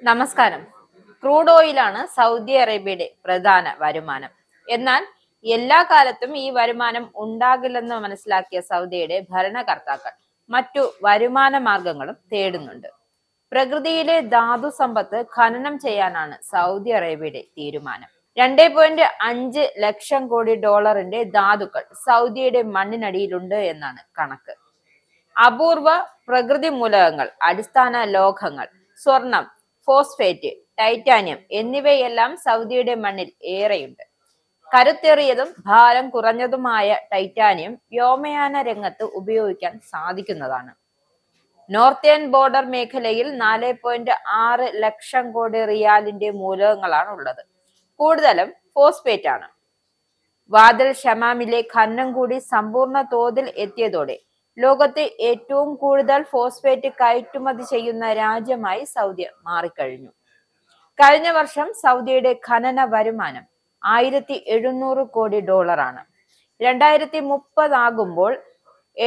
നമസ്കാരം. ക്രൂഡ് ഓയിലാണ് സൗദി അറേബ്യയുടെ പ്രധാന വരുമാനം. എന്നാൽ എല്ലാ കാലത്തും ഈ വരുമാനം ഉണ്ടാകില്ലെന്ന് മനസ്സിലാക്കിയ സൗദിയുടെ ഭരണകർത്താക്കൾ മറ്റു വരുമാന മാർഗങ്ങളും തേടുന്നുണ്ട്. പ്രകൃതിയിലെ ധാതു സമ്പത്ത് ഖനനം ചെയ്യാനാണ് സൗദി അറേബ്യയുടെ തീരുമാനം. 2.5 ലക്ഷം കോടി ഡോളറിന്റെ ധാതുക്കൾ സൗദിയുടെ മണ്ണിനടിയിലുണ്ട് എന്നാണ് കണക്ക്. അപൂർവ പ്രകൃതി മൂലകങ്ങൾ, അടിസ്ഥാന ലോഹങ്ങൾ, സ്വർണം, ഫോസ്ഫേറ്റ്, ടൈറ്റാനിയം എന്നിവയെല്ലാം സൗദിയുടെ മണ്ണിൽ ഏറെയുണ്ട്. കരുത്തേറിയതും ഭാരം കുറഞ്ഞതുമായ ടൈറ്റാനിയം വ്യോമയാന രംഗത്ത് ഉപയോഗിക്കാൻ സാധിക്കുന്നതാണ്. നോർത്തേൺ ബോർഡർ മേഖലയിൽ 4.6 ലക്ഷം കോടി റിയാലിന്റെ മൂലകങ്ങളാണ് ഉള്ളത്. കൂടുതലും ഫോസ്ഫേറ്റ് ആണ്. വാദൽ ഷമാമിലെ ഖനനം കൂടി സമ്പൂർണ്ണ തോതിൽ എത്തിയതോടെ ലോകത്തെ ഏറ്റവും കൂടുതൽ ഫോസ്ഫേറ്റ് കയറ്റുമതി ചെയ്യുന്ന രാജ്യമായി സൗദി മാറിക്കഴിഞ്ഞു. കഴിഞ്ഞ വർഷം സൗദിയുടെ ഖനന വരുമാനം 1700 കോടി ഡോളറാണ്. 2030 ആകുമ്പോൾ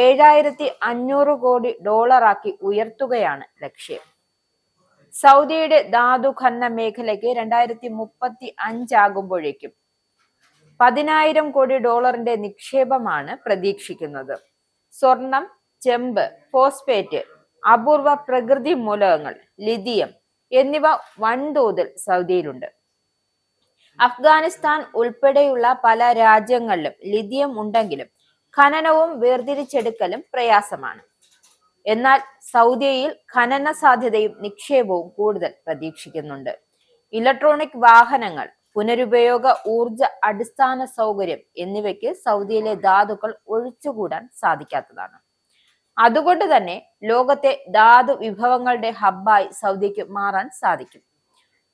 7500 കോടി ഡോളറാക്കി ഉയർത്തുകയാണ് ലക്ഷ്യം. സൗദിയുടെ ധാതു ഖനന മേഖലയ്ക്ക് 2035 ആകുമ്പോഴേക്കും 10,000 കോടി ഡോളറിന്റെ നിക്ഷേപമാണ് പ്രതീക്ഷിക്കുന്നത്. സ്വർണം, ചെമ്പ്, ഫോസ്ഫേറ്റ്, അപൂർവ പ്രകൃതി മൂലകങ്ങൾ, ലിഥിയം എന്നിവ വൻതോതിൽ സൗദിയിലുണ്ട്. അഫ്ഗാനിസ്ഥാൻ ഉൾപ്പെടെയുള്ള പല രാജ്യങ്ങളിലും ലിഥിയം ഉണ്ടെങ്കിലും ഖനനവും വേർതിരിച്ചെടുക്കലും പ്രയാസമാണ്. എന്നാൽ സൗദിയിൽ ഖനന സാധ്യതയും നിക്ഷേപവും കൂടുതൽ പ്രതീക്ഷിക്കുന്നുണ്ട്. ഇലക്ട്രോണിക് വാഹനങ്ങൾ, പുനരുപയോഗ ഊർജ അടിസ്ഥാന സൗകര്യം എന്നിവയ്ക്ക് സൗദിയിലെ ധാതുക്കൾ ഒഴിച്ചുകൂടാൻ സാധിക്കാത്തതാണ്. അതുകൊണ്ട് തന്നെ ലോകത്തെ ധാതു വിഭവങ്ങളുടെ ഹബ്ബായി സൗദിക്ക് മാറാൻ സാധിക്കും.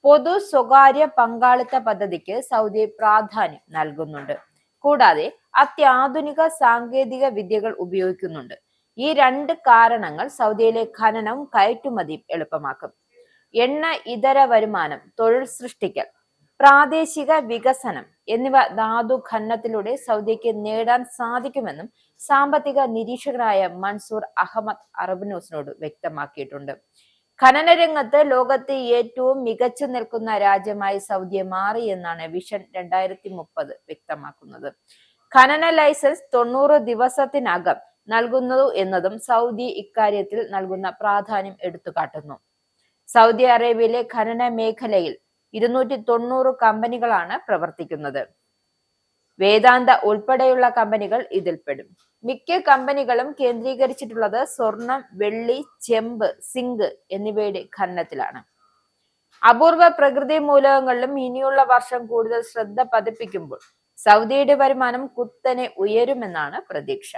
പൊതു സ്വകാര്യ പങ്കാളിത്ത പദ്ധതിക്ക് സൗദി പ്രാധാന്യം നൽകുന്നുണ്ട്. കൂടാതെ അത്യാധുനിക സാങ്കേതിക വിദ്യകൾ ഉപയോഗിക്കുന്നുണ്ട്. ഈ രണ്ട് കാരണങ്ങൾ സൗദിയിലെ ഖനനവും കയറ്റുമതിയും എളുപ്പമാക്കും. എണ്ണ ഇതര വരുമാനം, തൊഴിൽ സൃഷ്ടിക്കൽ, പ്രാദേശിക വികസനം എന്നിവ ധാതു ഖനനത്തിലൂടെ സൗദിക്ക് നേടാൻ സാധിക്കുമെന്നും സാമ്പത്തിക നിരീക്ഷകനായ മൻസൂർ അഹമ്മദ് അറബ് ന്യൂസിനോട് വ്യക്തമാക്കിയിട്ടുണ്ട്. ഖനന രംഗത്ത് ലോകത്ത് ഏറ്റവും മികച്ചു നിൽക്കുന്ന രാജ്യമായി സൗദിയെ മാറി എന്നാണ് വിഷൻ 2030 വ്യക്തമാക്കുന്നത്. ഖനന ലൈസൻസ് 90 ദിവസത്തിനകം നൽകുന്നു എന്നതും സൗദി ഇക്കാര്യത്തിൽ നൽകുന്ന പ്രാധാന്യം എടുത്തുകാട്ടുന്നു. സൗദി അറേബ്യയിലെ ഖനന മേഖലയിൽ 290 കമ്പനികളാണ് പ്രവർത്തിക്കുന്നത്. വേദാന്ത ഉൾപ്പെടെയുള്ള കമ്പനികൾ ഇതിൽപ്പെടും. മിക്ക കമ്പനികളും കേന്ദ്രീകരിച്ചിട്ടുള്ളത് സ്വർണം, വെള്ളി, ചെമ്പ്, സിങ്ക് എന്നിവയുടെ ഖനനത്തിലാണ്. അപൂർവ പ്രകൃതി മൂലകങ്ങളിലും ഇനിയുള്ള വർഷം കൂടുതൽ ശ്രദ്ധ പതിപ്പിക്കുമ്പോൾ സൗദിയുടെ വരുമാനം കുത്തനെ ഉയരുമെന്നാണ് പ്രതീക്ഷ.